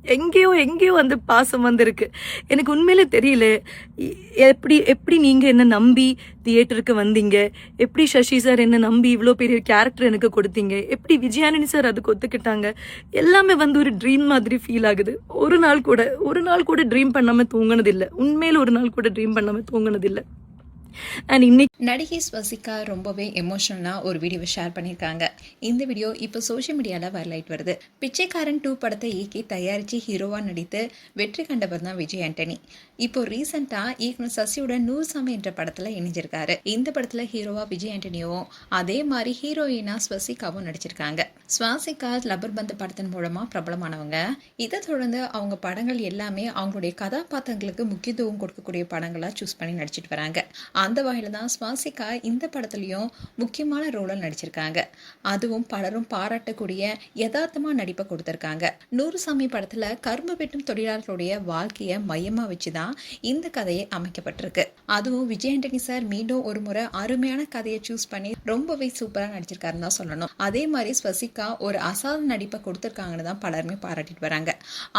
எங்கேயோ எங்கேயோ அந்த பாசம் வந்திருக்கு. எனக்கு உண்மையிலே தெரியல. எப்படி எப்படி நீங்க என்ன நம்பி தியேட்டருக்கு வந்தீங்க? எப்படி சசி சார் என்ன நம்பி இவ்வளோ பெரிய கேரக்டர் எனக்கு கொடுத்தீங்க? எப்படி விஜயானனி சார் அதுக்கு ஒத்துக்கிட்டாங்க? எல்லாமே வந்து ஒரு ட்ரீம் மாதிரி ஃபீல் ஆகுது. ஒரு நாள் கூட ட்ரீம் பண்ணாம தூங்குனதில்ல. உண்மையில ஒரு நாள் கூட ட்ரீம் பண்ணாம தூங்குனதில்ல. அண்ட் இன்னைக்கு நடிகை ஸ்வசிகா ரொம்பவே எமோஷனலாக ஒரு வீடியோவை ஷேர் பண்ணியிருக்காங்க. இந்த வீடியோ இப்போ சோஷியல் மீடியாவில் வைரலாயிட்டு வருது. பிச்சைக்காரன் 2 படத்தை இயக்கி தயாரித்து ஹீரோவாக நடித்து வெற்றி கண்டவர் தான் விஜய் ஆண்டனி. இப்போ ரீசெண்டாக இயக்குனர் சசியோட நூறுசாமி என்ற படத்தில் இணைஞ்சிருக்காரு. இந்த படத்தில் ஹீரோவா விஜய் ஆண்டனியும் அதே மாதிரி ஹீரோயினா ஸ்வசிகாவும் நடிச்சிருக்காங்க. ஸ்வசிகா லப்பர் பந்து படத்தின் மூலமாக பிரபலமானவங்க. இதை தொடர்ந்து அவங்க படங்கள் எல்லாமே அவங்களுடைய கதாபாத்திரங்களுக்கு முக்கியத்துவம் கொடுக்கக்கூடிய படங்களாக சூஸ் பண்ணி நடிச்சிட்டு வராங்க. அந்த வகையில் தான் ஸ்வசிகா இந்த படத்துலையும் முக்கியமான ரோலில் நடிச்சிருக்காங்க. அதுவும் பலரும் பாராட்டக்கூடிய யதார்த்தமாக நடிப்பை கொடுத்துருக்காங்க. நூறுசாமி படத்தில் கரும்பு வெட்டும் தொழிலாளர்களுடைய வாழ்க்கையை மையமாக வச்சு தான் இந்த கதையை அமைக்கப்பட்டிருக்கு. அதுவும் விஜய் ஆண்டனி சார் மீண்டும் ஒரு முறை அருமையான கதையை சூஸ் பண்ணி ரொம்பவே சூப்பராக நடிச்சிருக்காருன்னு தான் சொல்லணும். அதே மாதிரி ஸ்வசிகா ஒரு அசாத நடிப்பை கொடுத்துருக்காங்கன்னு தான் பலருமே பாராட்டிட்டு வராங்க.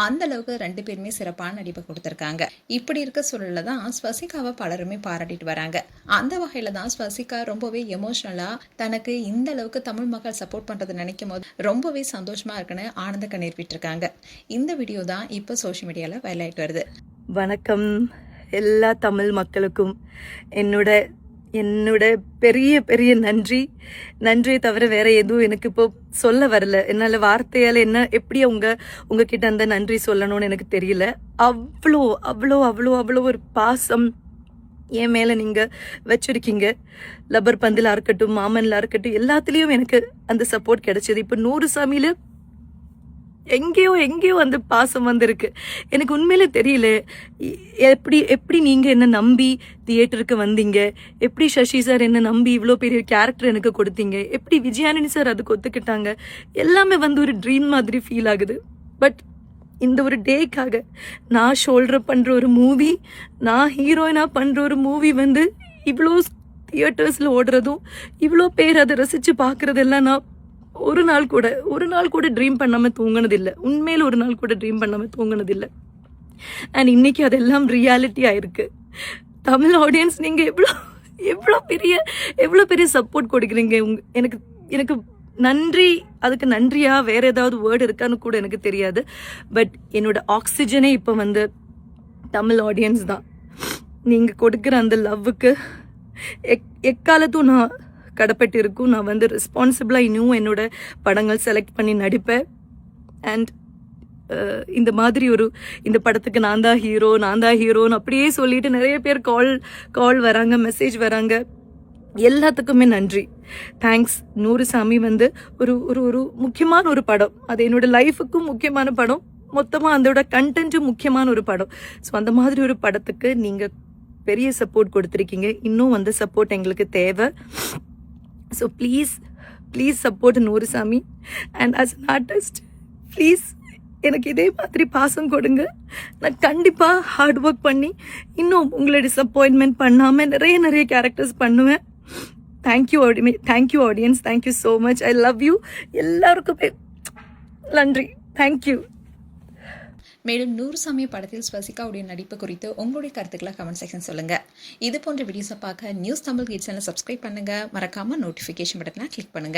அந்த அளவுக்கு 2 பேருமே சிறப்பான நடிப்பை கொடுத்துருக்காங்க. இப்படி இருக்க சூழலில் தான் ஸ்வசிகாவை பலருமே பாராட்டிட்டு வராங்க. அந்த வகையில தான் ஸ்வசிகா ரொம்பவே எமோஷனலா தனக்கு இந்த அளவுக்கு தமிழ் மக்கள் சப்போர்ட் பண்றதை நினைக்கும் போது ரொம்பவே சந்தோஷமா இருக்குன்னு ஆனந்த கண்ணீர் விட்டுருக்காங்க. இந்த வீடியோ தான் இப்போ சோஷியல் மீடியால வைரலாயிட்டு வருது. வணக்கம் எல்லா தமிழ் மக்களுக்கும் என்னோட பெரிய பெரிய நன்றியை தவிர வேற எதுவும் எனக்கு இப்போ சொல்ல வரல. என்னால் வார்த்தையால் எப்படி உங்ககிட்ட அந்த நன்றி சொல்லணும்னு எனக்கு தெரியல. அவ்வளோ அவ்வளோ அவ்வளோ அவ்வளோ ஒரு பாசம் என் மேலே நீங்கள் வச்சுருக்கீங்க. லப்பர் பந்தில் இருக்கட்டும், மாமனில் இருக்கட்டும், எல்லாத்துலேயும் எனக்கு அந்த சப்போர்ட் கிடைச்சது. இப்போ நூறுசாமியில் எங்கேயோ அந்த பாசம் வந்திருக்கு. எனக்கு உண்மையிலே தெரியல. எப்படி நீங்கள் என்ன நம்பி தியேட்டருக்கு வந்தீங்க? எப்படி சசி சார் என்ன நம்பி இவ்வளோ பெரிய கேரக்டர் எனக்கு கொடுத்தீங்க? எப்படி விஜயானனி சார் அதுக்கு ஒத்துக்கிட்டாங்க? எல்லாமே வந்து ஒரு ட்ரீம் மாதிரி ஃபீல் ஆகுது. பட் இந்த ஒரு டேக்காக நான் ஷோல்டர் பண்ணுற ஒரு மூவி, நான் ஹீரோயினாக பண்ணுற ஒரு மூவி வந்து இவ்வளோ தியேட்டர்ஸில் ஓடுறதும் இவ்வளோ பேர் அதை ரசித்து பார்க்குறதெல்லாம் நான் ஒரு நாள் கூட ட்ரீம் பண்ணாமல் தூங்கினதில்லை. உண்மையில் ஒரு நாள் கூட ட்ரீம் பண்ணாமல் தூங்கினதில்லை. அண்ட் இன்னைக்கு அதெல்லாம் ரியாலிட்டி ஆயிருக்கு. தமிழ் ஆடியன்ஸ் நீங்கள் எவ்வளோ பெரிய சப்போர்ட் கொடுக்குறீங்க. எனக்கு நன்றி, அதுக்கு நன்றியா வேற ஏதாவது வேர்டு இருக்கான்னு கூட எனக்கு தெரியாது. பட் என்னோட ஆக்சிஜனே இப்போ வந்து தமிழ் ஆடியன்ஸ் தான். நீங்கள் கொடுக்குற அந்த லவ்வுக்கு எக்காலத்தும் நான் கடப்பட்டு இருக்கும். நான் வந்து ரெஸ்பான்சிபிளாக இன்னும் என்னோட படங்கள் செலக்ட் பண்ணி நடிப்பேன். அண்ட் இந்த மாதிரி இந்த படத்துக்கு நான் தான் ஹீரோன்னு அப்படியே சொல்லிட்டு நிறைய பேர் கால் வராங்க, மெசேஜ் வராங்க. எல்லாத்துக்குமே நன்றி, தேங்க்ஸ். நூறுசாமி வந்து ஒரு முக்கியமான ஒரு படம். அது என்னோட லைஃபுக்கும் முக்கியமான படம். மொத்தமாக அதோட கண்டென்ட்டும் முக்கியமான ஒரு படம். ஸோ அந்த மாதிரி ஒரு படத்துக்கு நீங்கள் பெரிய சப்போர்ட் கொடுத்துருக்கீங்க. இன்னும் அந்த சப்போர்ட் எங்களுக்கு தேவை. ஸோ ப்ளீஸ் சப்போர்ட் நூறுசாமி. And as an artist please எனக்கு இதே மாதிரி பாசம் கொடுங்க. நான் கண்டிப்பாக ஹார்ட் ஒர்க் பண்ணி இன்னும் உங்களை டிசப்பாயின்மெண்ட் பண்ணாமல் நிறைய கேரக்டர்ஸ் பண்ணுவேன். Thank you audience, thank you so much. I love you. எல்லாருக்குமே நன்றி, தேங்க்யூ. மேலும் நூறுசாமி படத்தில் ஸ்வசிகாவுடைய நடிப்பு குறித்து உங்களுடைய கருத்துக்களை கமெண்ட் செக்ஷன் சொல்லுங்க. இது போன்ற வீடியோஸை பார்க்க நியூஸ் தமிழ் கிட்ஸ் சேனலை சப்ஸ்கிரைப் பண்ணுங்க. மறக்காம நோட்டிஃபிகேஷன் பட்டனை கிளிக் பண்ணுங்க.